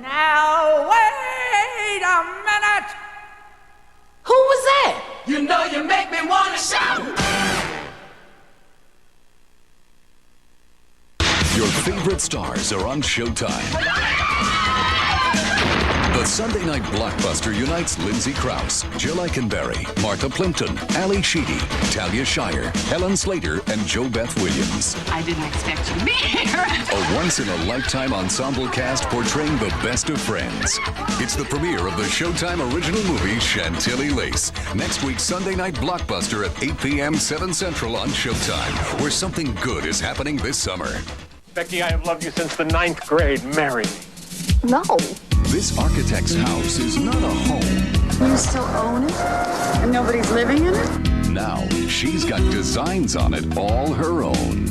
Now, wait a minute! Who was that? You know you make me wanna shout! Your favorite stars are on Showtime. The Sunday night blockbuster unites Lindsay Krause, Jill Eikenberry, Martha Plimpton, Ali Sheedy, Talia Shire, Helen Slater, and Jo Beth Williams. I didn't expect you to be here. A once-in-a-lifetime ensemble cast portraying the best of friends. It's the premiere of the Showtime original movie Chantilly Lace. Next week's Sunday night blockbuster at 8 p.m. 7 Central on Showtime, where something good is happening this summer. Becky, I have loved you since the 9th grade. Marry me. No. This architect's house is not a home. You still own it? And nobody's living in it? Now, she's got designs on it all her own.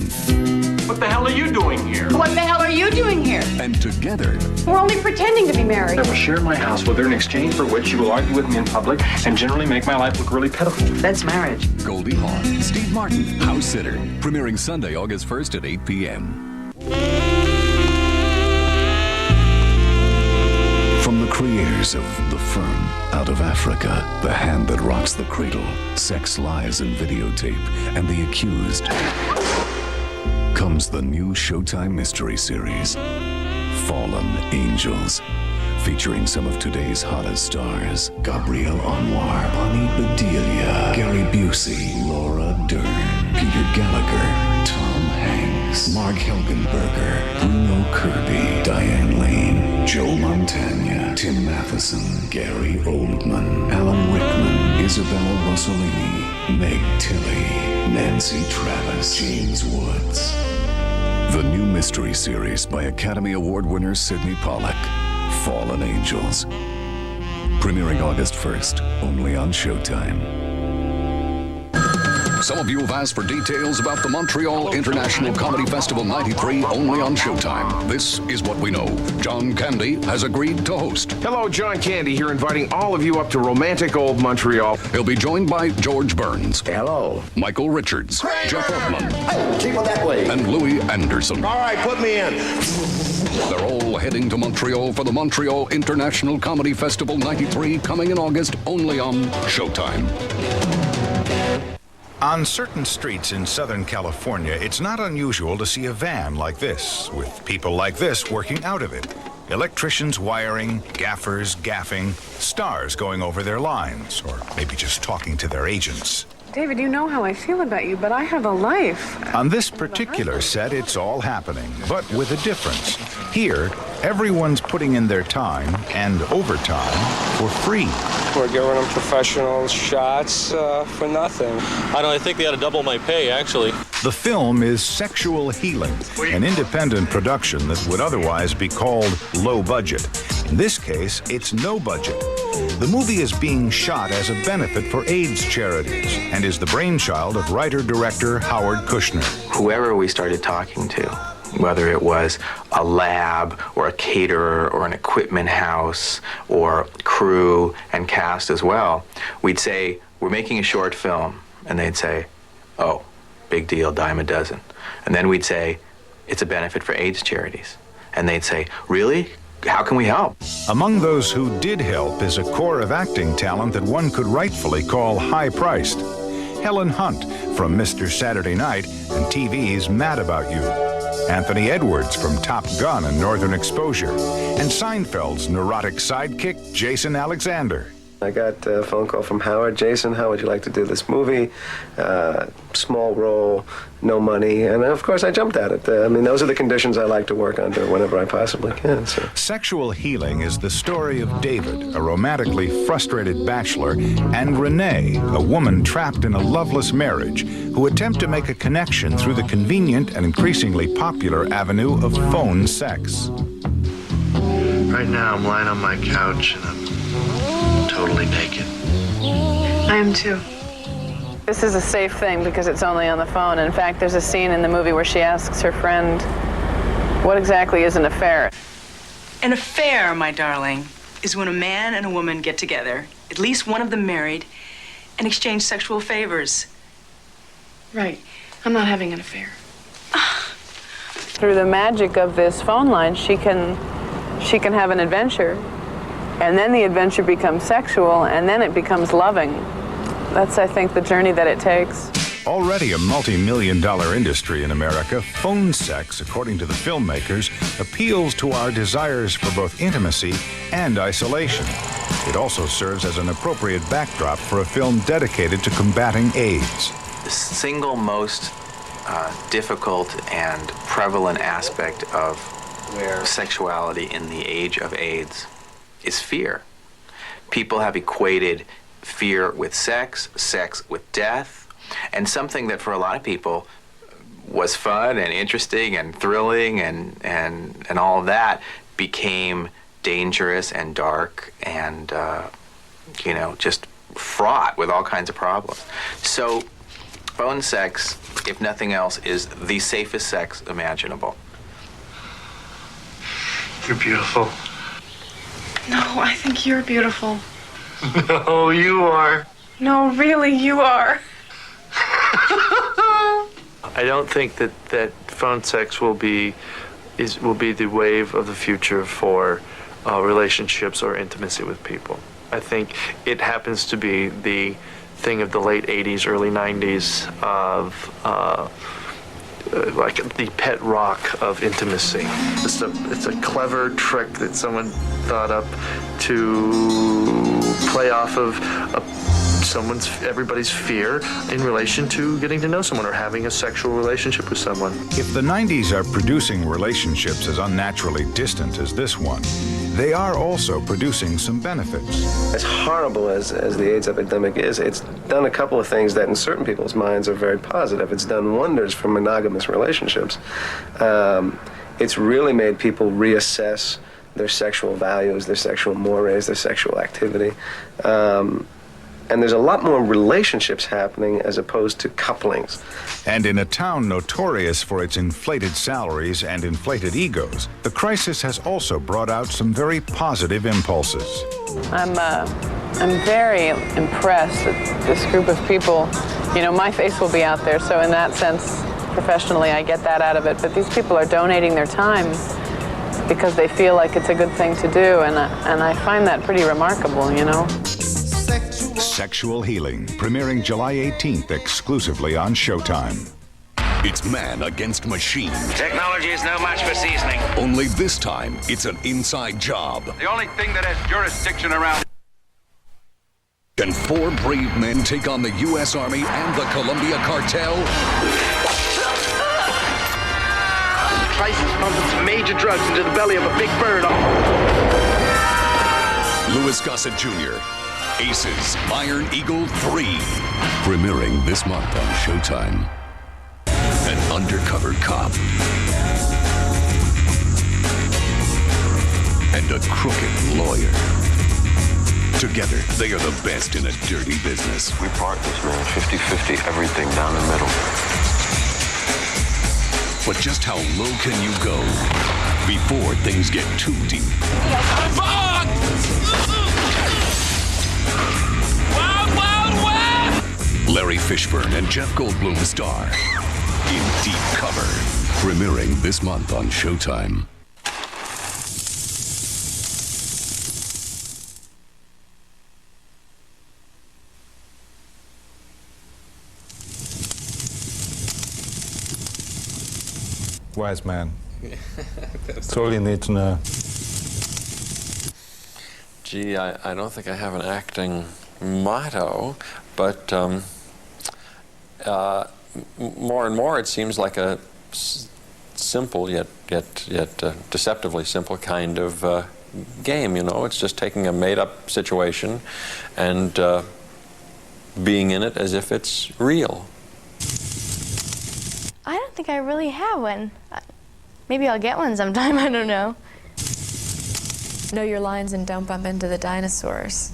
What the hell are you doing here? What the hell are you doing here? And together, We're only pretending to be married. I will share my house with her in exchange for which she will argue with me in public and generally make my life look really pitiful. That's marriage. Goldie Hawn, Steve Martin, House Sitter. Premiering Sunday, August 1st at 8 p.m. From the creators of The Firm, Out of Africa, The Hand That Rocks the Cradle, Sex, Lies, and Videotape, and The Accused, comes the new Showtime mystery series, Fallen Angels, featuring some of today's hottest stars: Gabrielle Anwar, Bonnie Bedelia, Gary Busey, Laura Dern, Peter Gallagher, Tom Hanks, Mark Helgenberger, Bruno Kirby, Diane Lane, Joe Montana, Tim Matheson, Gary Oldman, Alan Rickman, Isabella Rossellini, Meg Tilly, Nancy Travis, James Woods. The new mystery series by Academy Award winner Sidney Pollack, Fallen Angels. Premiering August 1st, only on Showtime. Some of you have asked for details about the Montreal International Comedy Festival 93, only on Showtime. This is what we know. John Candy has agreed to host. Hello, John Candy here, inviting all of you up to romantic old Montreal. He'll be joined by George Burns. Hello. Michael Richards. Jeff Altman. Hey, keep it that way. And Louis Anderson. All right, put me in. They're all heading to Montreal for the Montreal International Comedy Festival 93, coming in August, only on Showtime. On certain streets in Southern California, it's not unusual to see a van like this, with people like this working out of it. Electricians wiring, gaffers gaffing, stars going over their lines, or maybe just talking to their agents. David, you know how I feel about you, but I have a life. On this particular set, it's all happening, but with a difference. Here, everyone's putting in their time and overtime for free. We're giving them professional shots for nothing. I think they ought to double my pay, actually. The film is Sexual Healing, an independent production that would otherwise be called low budget. In this case, it's no budget. The movie is being shot as a benefit for AIDS charities and is the brainchild of writer-director Howard Kushner. Whoever we started talking to, whether it was a lab or a caterer or an equipment house or crew and cast as well, we'd say, we're making a short film. And they'd say, oh, big deal, dime a dozen. And then we'd say, it's a benefit for AIDS charities. And they'd say, really? How can we help? Among those who did help is a core of acting talent that one could rightfully call high-priced. Helen Hunt from Mr. Saturday Night and TV's Mad About You. Anthony Edwards from Top Gun and Northern Exposure. And Seinfeld's neurotic sidekick, Jason Alexander. I got a phone call from Howard. Jason, how would you like to do this movie? Small role, no money. And of course, I jumped at it. Those are the conditions I like to work under whenever I possibly can. So. Sexual Healing is the story of David, a romantically frustrated bachelor, and Renee, a woman trapped in a loveless marriage, who attempt to make a connection through the convenient and increasingly popular avenue of phone sex. Right now, I'm lying on my couch and I'm totally naked. I am too. This is a safe thing because it's only on the phone. In fact, there's a scene in the movie where she asks her friend, what exactly is an affair? An affair, my darling, is when a man and a woman get together, at least one of them married, and exchange sexual favors. Right. I'm not having an affair. Through the magic of this phone line, she can she can have an adventure, and then the adventure becomes sexual, and then it becomes loving. That's, I think, the journey that it takes. Already a multi-million-dollar industry in America, phone sex, according to the filmmakers, appeals to our desires for both intimacy and isolation. It also serves as an appropriate backdrop for a film dedicated to combating AIDS. The single most difficult and prevalent aspect of sexuality in the age of AIDS is fear. People have equated fear with sex, sex with death, and something that for a lot of people was fun and interesting and thrilling and all of that became dangerous and dark and, just fraught with all kinds of problems. So phone sex, if nothing else, is the safest sex imaginable. You're beautiful. No, I think you're beautiful. No, you are. No, really, you are. I don't think that phone sex will be the wave of the future for relationships or intimacy with people. I think it happens to be the thing of the late 80s, early 90s of like the pet rock of intimacy. It's a clever trick that someone thought up to play off of everybody's fear in relation to getting to know someone or having a sexual relationship with someone. If the 90s are producing relationships as unnaturally distant as this one, they are also producing some benefits. As horrible as the AIDS epidemic is, it's done a couple of things that in certain people's minds are very positive. It's done wonders for monogamous relationships. It's really made people reassess their sexual values, their sexual mores, their sexual activity. And there's a lot more relationships happening as opposed to couplings. And in a town notorious for its inflated salaries and inflated egos, the crisis has also brought out some very positive impulses. I'm very impressed that this group of people, my face will be out there, so in that sense, professionally, I get that out of it. But these people are donating their time because they feel like it's a good thing to do, and I find that pretty remarkable, Sexual Healing, premiering July 18th exclusively on Showtime. It's man against machine. Technology is no match for seasoning. Only this time, it's an inside job. The only thing that has jurisdiction around. Can four brave men take on the U.S. Army and the Colombia cartel? ISIS pumping some major drugs into the belly of a big bird. Louis Gossett Jr., Aces, Iron Eagle 3. Premiering this month on Showtime. An undercover cop. And a crooked lawyer. Together, they are the best in a dirty business. We partners, man. 50-50, everything down the middle. But just how low can you go before things get too deep? Larry Fishburne and Jeff Goldblum star in Deep Cover, premiering this month on Showtime. Wise man. That's all you need to know. Gee, I don't think I have an acting motto, but more and more it seems like a simple yet deceptively simple kind of game. It's just taking a made-up situation and being in it as if it's real. I don't think I really have one. Maybe I'll get one sometime, I don't know. Know your lines and don't bump into the dinosaurs.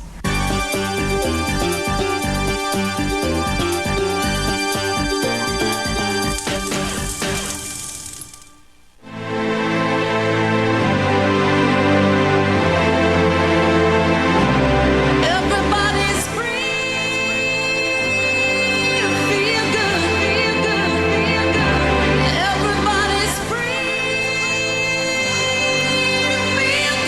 Feel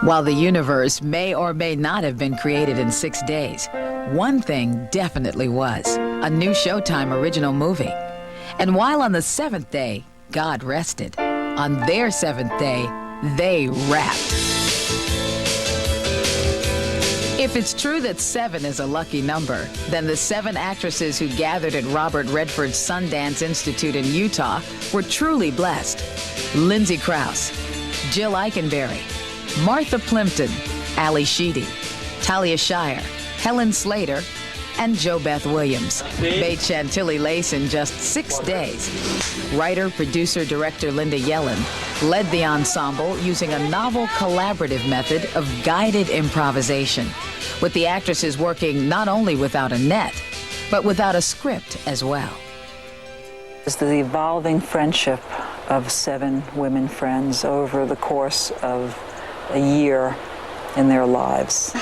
While the universe may or may not have been created in 6 days, one thing definitely was: a new Showtime original movie. And while on the 7th day, God rested, on their 7th day, they rapped. If it's true that 7 is a lucky number, then the 7 actresses who gathered at Robert Redford's Sundance Institute in Utah were truly blessed. Lindsay Krause, Jill Eikenberry, Martha Plimpton, Ali Sheedy, Talia Shire, Helen Slater, and JoBeth Williams made Chantilly Lace in just 6 days. Writer, producer, director Linda Yellen led the ensemble using a novel collaborative method of guided improvisation, with the actresses working not only without a net, but without a script as well. It's the evolving friendship of 7 women friends over the course of a year in their lives.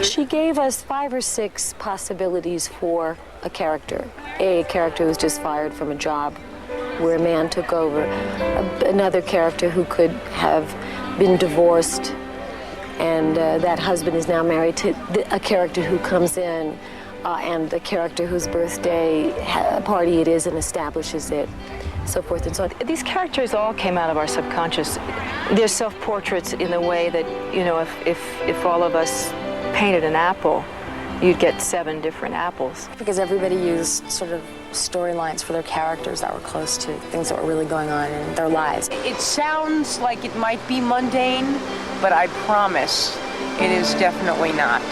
She gave us 5 or 6 possibilities for a character. A character who was just fired from a job where a man took over. Another character who could have been divorced and that husband is now married to a character who comes in and the character whose birthday party it is and establishes it, so forth and so on. These characters all came out of our subconscious. They're self-portraits in the way that, you know, if all of us painted an apple, you'd get 7 different apples. Because everybody used sort of storylines for their characters that were close to things that were really going on in their lives. It sounds like it might be mundane, but I promise it is definitely not.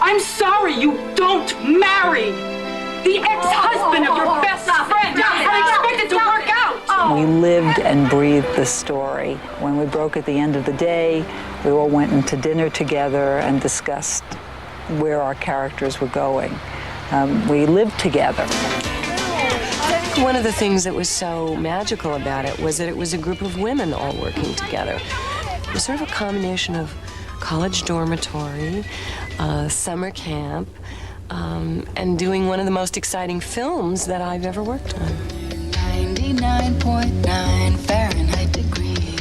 I'm sorry you don't marry the ex-husband of your best friend and expect it to work out. We lived and breathed the story. When we broke at the end of the day, we all went into dinner together and discussed where our characters were going. We lived together. One of the things that was so magical about it was that it was a group of women all working together. It was sort of a combination of college dormitory, summer camp, and doing one of the most exciting films that I've ever worked on. 99.9 Fahrenheit degrees.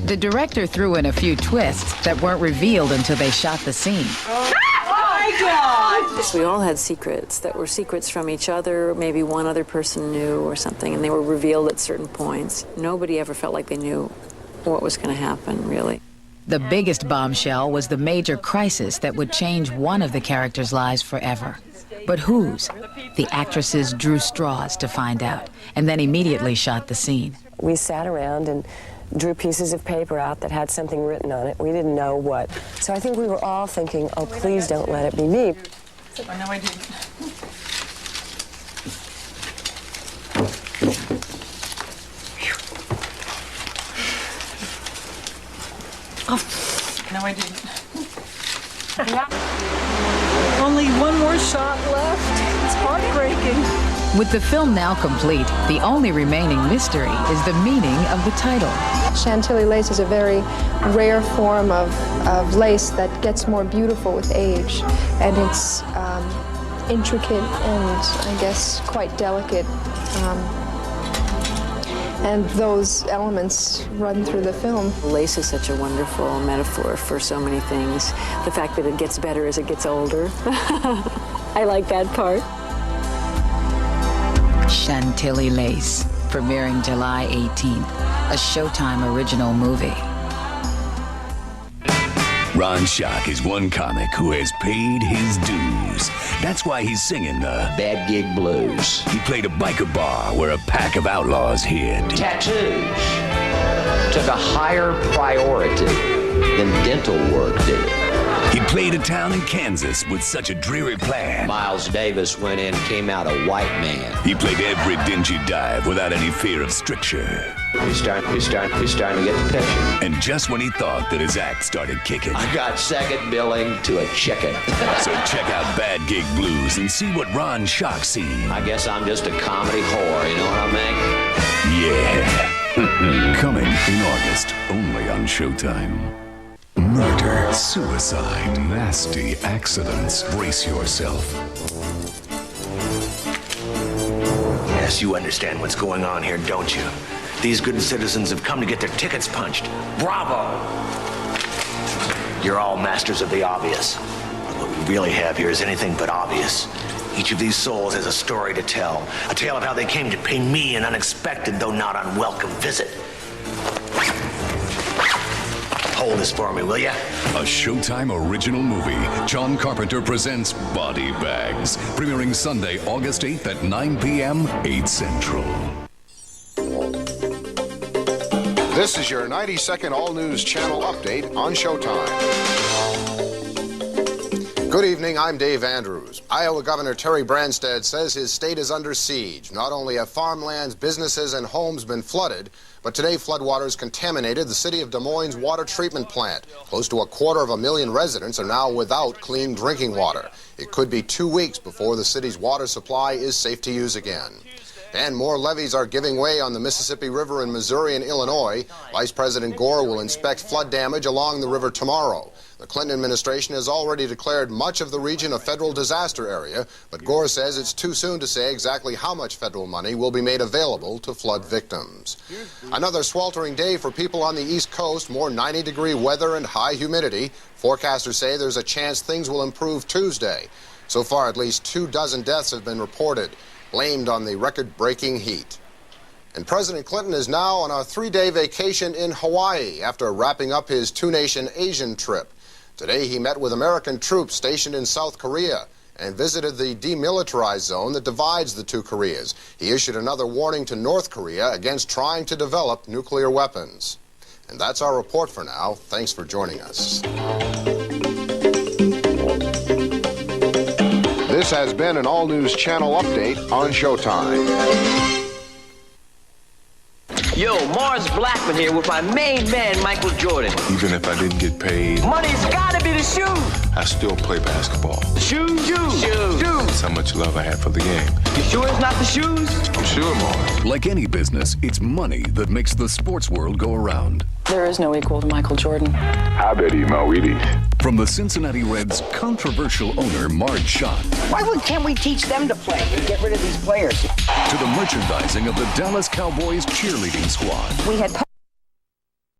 The director threw in a few twists that weren't revealed until they shot the scene. Oh my God! We all had secrets that were secrets from each other, maybe one other person knew or something, and they were revealed at certain points. Nobody ever felt like they knew what was going to happen, really. The biggest bombshell was the major crisis that would change one of the characters' lives forever. But whose? The actresses drew straws to find out, and then immediately shot the scene. We sat around and drew pieces of paper out that had something written on it. We didn't know what. So I think we were all thinking, oh, please don't let it be me. I know I didn't. Oh, no, I didn't. Only one more shot left. It's heartbreaking. With the film now complete, the only remaining mystery is the meaning of the title. Chantilly lace is a very rare form of lace that gets more beautiful with age, and it's intricate and I guess quite delicate. And those elements run through the film. Lace is such a wonderful metaphor for so many things. The fact that it gets better as it gets older. I like that part. Chantilly Lace, premiering July 18th, a Showtime original movie. Ron Schock is one comic who has paid his dues. That's why he's singing the Bad Gig Blues. He played a biker bar where a pack of outlaws hid. Tattoos took a higher priority than dental work did. He played a town in Kansas with such a dreary plan. Miles Davis went in, came out a white man. He played every dingy dive without any fear of stricture. He's starting to get the picture. And just when he thought that his act started kicking, I got second billing to a chicken. So check out Bad Gig Blues and see what Ron Schock seen. I guess I'm just a comedy whore, you know what I mean? Yeah. Coming in August, only on Showtime. Murder, suicide, nasty accidents. Brace yourself. guess you understand what's going on here, don't you? These good citizens have come to get their tickets punched. Bravo! You're all masters of the obvious. What we really have here is anything but obvious. Each of these souls has a story to tell. A tale of how they came to pay me an unexpected, though not unwelcome, visit. Hold this for me, will ya? A Showtime original movie. John Carpenter presents Body Bags. Premiering Sunday, August 8th at 9 p.m., 8 Central. This is your 90-second all-news channel update on Showtime. Good evening, I'm Dave Andrews. Iowa Governor Terry Branstad says his state is under siege. Not only have farmlands, businesses, and homes been flooded, but today floodwaters contaminated the city of Des Moines' water treatment plant. Close to 250,000 residents are now without clean drinking water. It could be 2 weeks before the city's water supply is safe to use again. And more levees are giving way on the Mississippi River in Missouri and Illinois. Vice President Gore will inspect flood damage along the river tomorrow. The Clinton administration has already declared much of the region a federal disaster area, but Gore says it's too soon to say exactly how much federal money will be made available to flood victims. Another sweltering day for people on the East Coast, more 90-degree weather and high humidity. Forecasters say there's a chance things will improve Tuesday. So far, at least 24 deaths have been reported, blamed on the record-breaking heat. And President Clinton is now on a 3-day vacation in Hawaii after wrapping up his two-nation Asian trip. Today he met with American troops stationed in South Korea and visited the demilitarized zone that divides the two Koreas. He issued another warning to North Korea against trying to develop nuclear weapons. And that's our report for now. Thanks for joining us. This has been an all-news channel update on Showtime. Yo, Mars Blackman here with my main man, Michael Jordan. Even if I didn't get paid, Money's gotta be the shoe. I still play basketball. Shoes, shoes, shoes. That's how much love I have for the game. You sure it's not the shoes? I'm sure, Mars. Like any business, it's money that makes the sports world go around. There is no equal to Michael Jordan. I bet eat my Wheaties. From the Cincinnati Reds' controversial owner, Marge Schott, Can't we teach them to play and get rid of these players? to the merchandising of the Dallas Cowboys cheerleading squad. We had